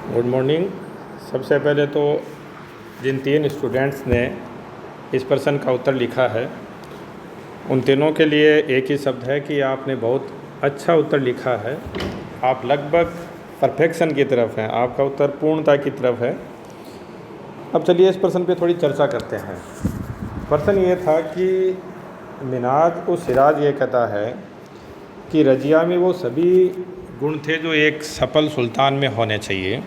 Good morning. सबसे पहले तो जिन तीन स्टूडेंट्स ने इस प्रश्न का उत्तर लिखा है उन तीनों के लिए एक ही शब्द है कि आपने बहुत अच्छा उत्तर लिखा है। आप लगभग परफेक्शन की तरफ हैं, आपका उत्तर पूर्णता की तरफ है। अब चलिए इस प्रश्न पे थोड़ी चर्चा करते हैं। प्रश्न ये था कि मिनाज उस सिराज ये कहता है कि रजिया में वो सभी गुण थे जो एक सफल सुल्तान में होने चाहिए,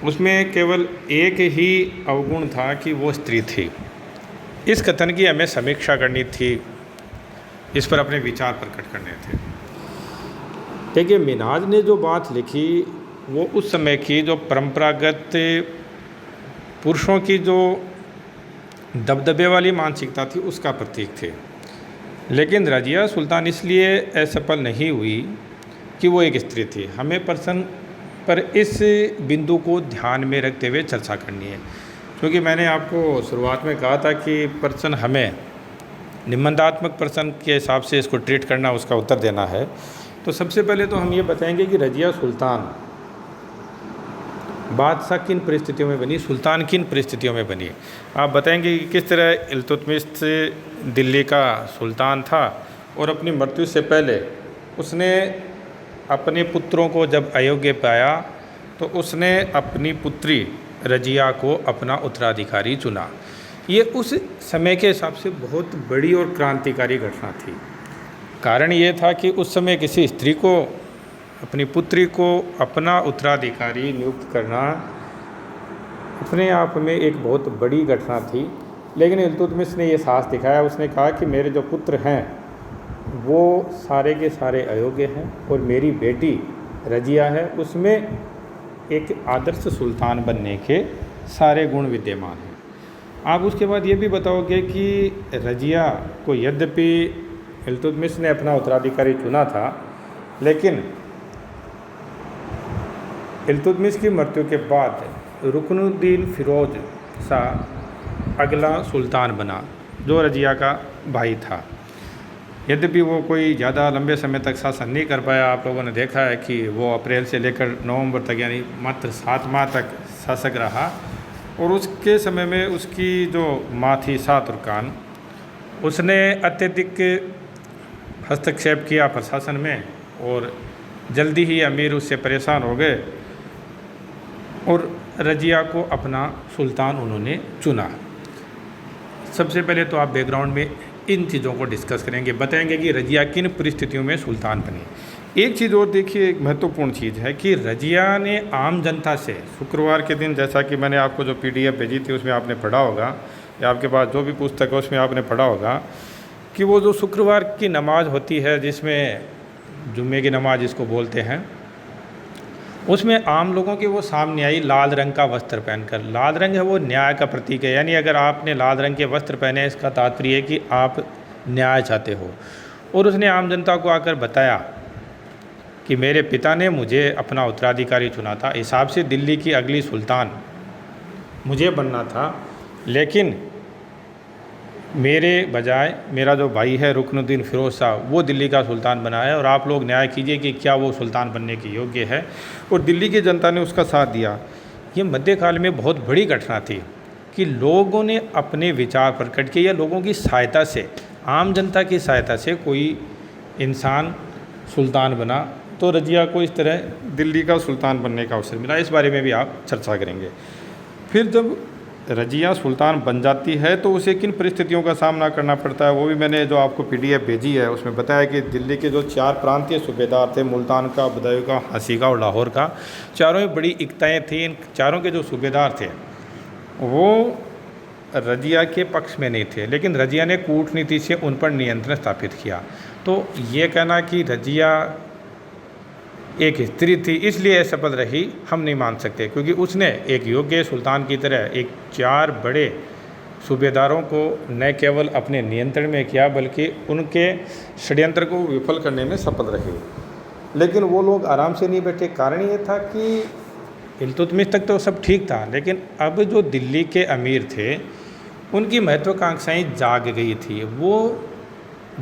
उसमें केवल एक ही अवगुण था कि वो स्त्री थी। इस कथन की हमें समीक्षा करनी थी, इस पर अपने विचार प्रकट करने थे। देखिए, मिनाज ने जो बात लिखी वो उस समय की जो परंपरागत पुरुषों की जो दबदबे वाली मानसिकता थी उसका प्रतीक थे। लेकिन रजिया सुल्तान इसलिए असफल नहीं हुई कि वो एक स्त्री थी। हमें प्रश्न पर इस बिंदु को ध्यान में रखते हुए चर्चा करनी है, क्योंकि मैंने आपको शुरुआत में कहा था कि प्रश्न हमें निबंधात्मक प्रश्न के हिसाब से इसको ट्रीट करना, उसका उत्तर देना है। तो सबसे पहले तो हम ये बताएंगे कि रजिया सुल्तान बादशाह किन परिस्थितियों में बनी, सुल्तान किन परिस्थितियों में बनी। आप बताएंगे कि किस तरह इल्तुतमिश दिल्ली का सुल्तान था और अपनी मृत्यु से पहले उसने अपने पुत्रों को जब अयोग्य पाया तो उसने अपनी पुत्री रजिया को अपना उत्तराधिकारी चुना। ये उस समय के हिसाब से बहुत बड़ी और क्रांतिकारी घटना थी। कारण ये था कि उस समय किसी स्त्री को अपनी पुत्री को अपना उत्तराधिकारी नियुक्त करना अपने आप में एक बहुत बड़ी घटना थी। लेकिन इल्तुतमिश ने ये साहस दिखाया, उसने कहा कि मेरे जो पुत्र हैं वो सारे के सारे अयोग्य हैं और मेरी बेटी रजिया है, उसमें एक आदर्श सुल्तान बनने के सारे गुण विद्यमान हैं। आप उसके बाद ये भी बताओगे कि रजिया को यद्यपि इल्तुतमिश ने अपना उत्तराधिकारी चुना था, लेकिन इल्तुतमिश की मृत्यु के बाद रुकनुद्दीन फिरोज शाह अगला सुल्तान बना, जो रजिया का भाई था। यद्यपि वो कोई ज़्यादा लंबे समय तक शासन नहीं कर पाया। आप लोगों ने देखा है कि वो अप्रैल से लेकर नवंबर तक यानी मात्र 7 माह तक शासक रहा, और उसके समय में उसकी जो माँ थी शातुर्कान, उसने अत्यधिक हस्तक्षेप किया प्रशासन में और जल्दी ही अमीर उससे परेशान हो गए और रजिया को अपना सुल्तान उन्होंने चुना। सबसे पहले तो आप बैकग्राउंड में इन चीज़ों को डिस्कस करेंगे, बताएंगे कि रजिया किन परिस्थितियों में सुल्तान बनी। एक चीज़ और देखिए, एक महत्वपूर्ण चीज़ है कि रजिया ने आम जनता से शुक्रवार के दिन, जैसा कि मैंने आपको जो PDF भेजी थी उसमें आपने पढ़ा होगा, या आपके पास जो भी पुस्तक है उसमें आपने पढ़ा होगा कि वो जो शुक्रवार की नमाज़ होती है, जिसमें जुम्मे की नमाज जिसको बोलते हैं, उसमें आम लोगों के वो सामने आई लाल रंग का वस्त्र पहनकर। लाल रंग है वो न्याय का प्रतीक है, यानी अगर आपने लाल रंग के वस्त्र पहने इसका तात्पर्य है कि आप न्याय चाहते हो। और उसने आम जनता को आकर बताया कि मेरे पिता ने मुझे अपना उत्तराधिकारी चुना था, हिसाब से दिल्ली की अगली सुल्तान मुझे बनना था, लेकिन मेरे बजाय मेरा जो भाई है रुकनुद्दीन फिरोज शाह वो दिल्ली का सुल्तान बना है, और आप लोग न्याय कीजिए कि क्या वो सुल्तान बनने के योग्य है। और दिल्ली की जनता ने उसका साथ दिया। ये मध्यकाल में बहुत बड़ी घटना थी कि लोगों ने अपने विचार प्रकट किए, या लोगों की सहायता से, आम जनता की सहायता से कोई इंसान सुल्तान बना। तो रजिया को इस तरह दिल्ली का सुल्तान बनने का अवसर मिला। इस बारे में भी आप चर्चा करेंगे। फिर जब रजिया सुल्तान बन जाती है तो उसे किन परिस्थितियों का सामना करना पड़ता है, वो भी मैंने जो आपको PDF भेजी है उसमें बताया कि दिल्ली के जो 4 प्रांतीय सूबेदार थे, मुल्तान का, बदायूं का, झांसी का और लाहौर का, चारों में बड़ी एकताएँ थी। इन चारों के जो सूबेदार थे वो रजिया के पक्ष में नहीं थे, लेकिन रजिया ने कूटनीति से उन पर नियंत्रण स्थापित किया। तो ये कहना कि रजिया एक स्त्री थी इसलिए असफल रही, हम नहीं मान सकते, क्योंकि उसने एक योग्य सुल्तान की तरह एक 4 बड़े सूबेदारों को न केवल अपने नियंत्रण में किया बल्कि उनके षड्यंत्र को विफल करने में सफल रही। लेकिन वो लोग आराम से नहीं बैठे। कारण ये था कि इल्तुतमिश तक तो सब ठीक था, लेकिन अब जो दिल्ली के अमीर थे उनकी महत्वाकांक्षाएँ जाग गई थी। वो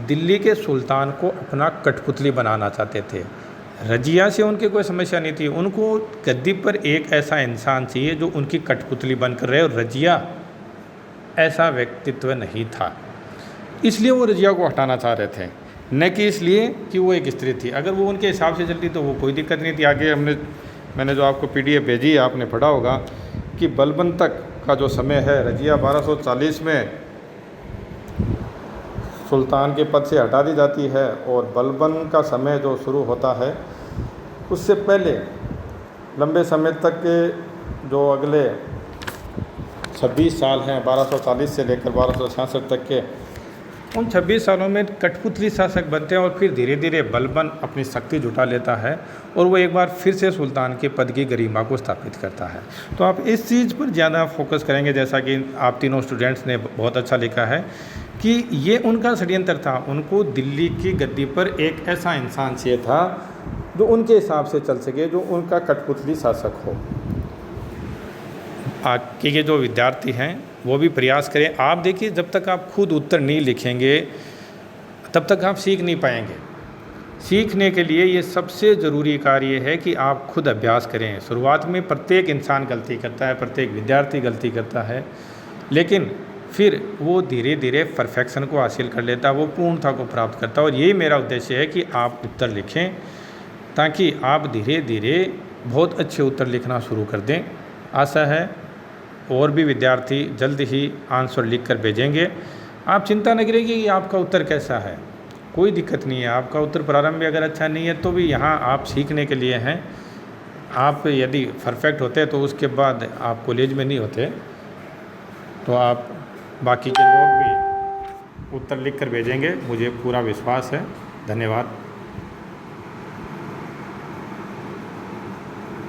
दिल्ली के सुल्तान को अपना कठपुतली बनाना चाहते थे। रजिया से उनकी कोई समस्या नहीं थी, उनको गद्दी पर एक ऐसा इंसान चाहिए जो उनकी कठपुतली बनकर रहे, और रजिया ऐसा व्यक्तित्व नहीं था। इसलिए वो रजिया को हटाना चाह रहे थे, न कि इसलिए कि वो एक स्त्री थी। अगर वो उनके हिसाब से चलती तो वो कोई दिक्कत नहीं थी। आगे मैंने जो आपको PDF भेजी है, आपने पढ़ा होगा कि बलबन तक का जो समय है, रजिया 1240 में सुल्तान के पद से हटा दी जाती है, और बलबन का समय जो शुरू होता है उससे पहले लंबे समय तक के जो अगले 26 साल हैं, 1240 से लेकर 1266 तक के, उन 26 सालों में कठपुतली शासक बनते हैं, और फिर धीरे धीरे बलबन अपनी शक्ति जुटा लेता है और वो एक बार फिर से सुल्तान के पद की गरिमा को स्थापित करता है। तो आप इस चीज़ पर ज़्यादा फोकस करेंगे, जैसा कि आप तीनों स्टूडेंट्स ने बहुत अच्छा लिखा है कि ये उनका षड्यंत्र था। उनको दिल्ली की गद्दी पर एक ऐसा इंसान चाहिए था जो उनके हिसाब से चल सके, जो उनका कठपुतली शासक हो। आगे के जो विद्यार्थी हैं वो भी प्रयास करें। आप देखिए, जब तक आप खुद उत्तर नहीं लिखेंगे तब तक आप सीख नहीं पाएंगे। सीखने के लिए ये सबसे ज़रूरी कार्य है कि आप खुद अभ्यास करें। शुरुआत में प्रत्येक इंसान गलती करता है, प्रत्येक विद्यार्थी गलती करता है, लेकिन फिर वो धीरे धीरे परफेक्शन को हासिल कर लेता है, वो पूर्णता को प्राप्त करता है। और यही मेरा उद्देश्य है कि आप उत्तर लिखें, ताकि आप धीरे धीरे बहुत अच्छे उत्तर लिखना शुरू कर दें। आशा है और भी विद्यार्थी जल्द ही आंसर लिख कर भेजेंगे। आप चिंता न करिए कि आपका उत्तर कैसा है, कोई दिक्कत नहीं है। आपका उत्तर प्रारंभ में अगर अच्छा नहीं है तो भी यहाँ आप सीखने के लिए हैं। आप यदि परफेक्ट होते तो उसके बाद आप कॉलेज में नहीं होते। तो आप बाकी के लोग भी उत्तर लिख कर भेजेंगे, मुझे पूरा विश्वास है। धन्यवाद।